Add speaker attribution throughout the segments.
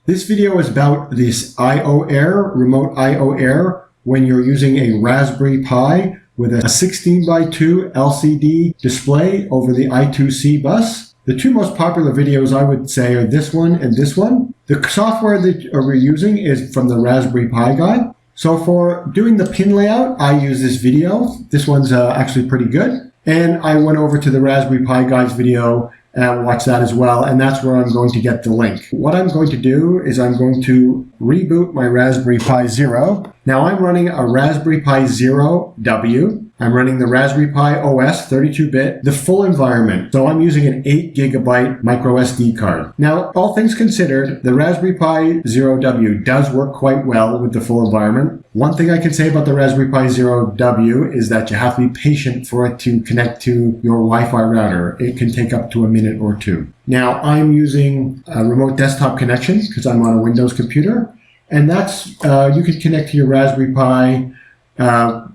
Speaker 1: This video is about this IOError, remote IOError, when you're using a Raspberry Pi with a 16:2 LCD display over the I2C bus. The two most popular videos I would say are this one and this one. The software that we're using is from TheRaspberryPiGuy. So for doing the pin layout, I use this video. This one's actually pretty good. And I went over to the Raspberry Pi Guy's video and watch that as well, and that's where I'm going to get the link. What I'm going to do is I'm going to reboot my Raspberry Pi Zero. Now I'm running a Raspberry Pi Zero W. I'm running the Raspberry Pi OS 32-bit, the full environment. So I'm using an 8GB micro SD card. Now, all things considered, the Raspberry Pi Zero W does work quite well with the full environment. One thing I can say about the Raspberry Pi Zero W is that you have to be patient for it to connect to your Wi-Fi router. It can take up to a minute or two. Now, I'm using a remote desktop connection because I'm on a Windows computer. And that's, you can connect to your Raspberry Pi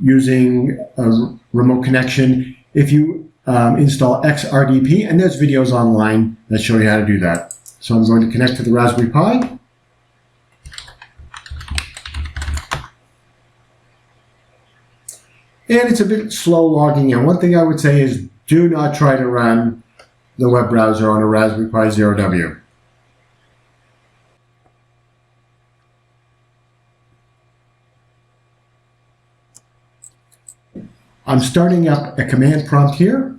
Speaker 1: using a remote connection if you install XRDP, and there's videos online that show you how to do that. So I'm going to connect to the Raspberry Pi. And it's a bit slow logging in. One thing I would say is do not try to run the web browser on a Raspberry Pi Zero W. I'm starting up a command prompt here,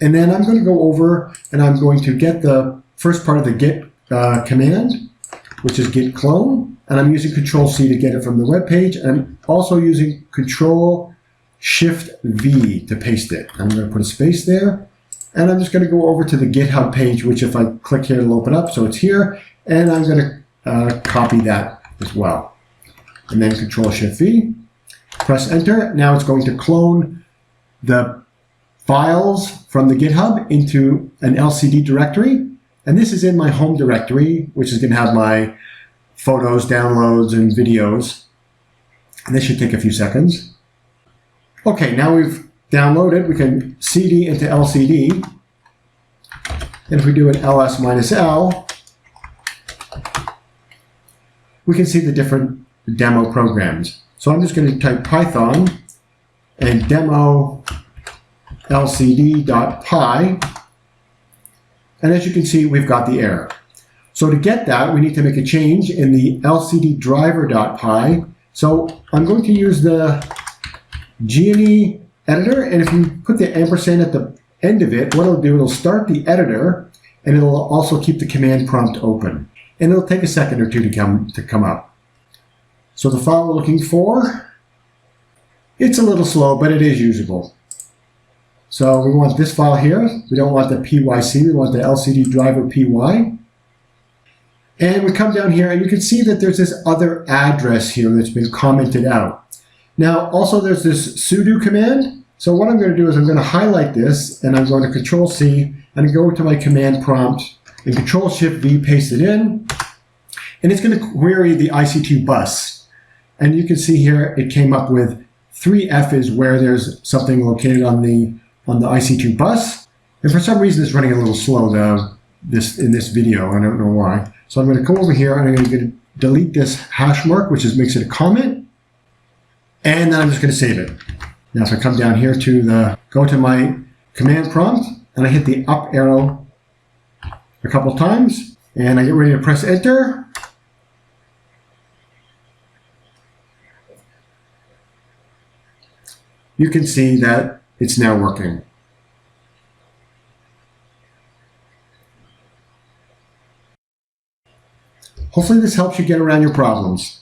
Speaker 1: and then I'm going to go over and I'm going to get the first part of the git command, which is git clone, and I'm using Control-C to get it from the web page, and I'm also using Control-Shift-V to paste it. I'm going to put a space there, and I'm just going to go over to the GitHub page, which if I click here it'll open up, so it's here, and I'm going to copy that as well. And then Control-Shift-V. Press enter. Now it's going to clone the files from the GitHub into an LCD directory. And this is in my home directory, which is going to have my photos, downloads, and videos. And this should take a few seconds. Okay, now we've downloaded. We can CD into LCD. And if we do an ls-l, we can see the different demo programs. So I'm just going to type Python and demo lcd.py, and as you can see, we've got the error. So to get that, we need to make a change in the lcd-driver.py. So I'm going to use the G&E editor, and if you put the ampersand at the end of it, what it'll do, it'll start the editor, and it'll also keep the command prompt open. And it'll take a second or two to come up. So the file we're looking for, it's a little slow, but it is usable. So we want this file here. We don't want the PYC, we want the LCD driver PY. And we come down here and you can see that there's this other address here that's been commented out. Now also there's this sudo command. So what I'm going to do is I'm going to highlight this and I'm going to Control-C and go to my command prompt and Control-Shift-V, paste it in. And it's going to query the IC2 bus. And you can see here it came up with 3F is where there's something located on the IC2 bus. And for some reason it's running a little slow in this video. I don't know why. So I'm going to come over here and I'm going to delete this hash mark, which makes it a comment. And then I'm just going to save it. Now if I come down here to go to my command prompt and I hit the up arrow a couple times and I get ready to press enter. You can see that it's now working. Hopefully this helps you get around your problems.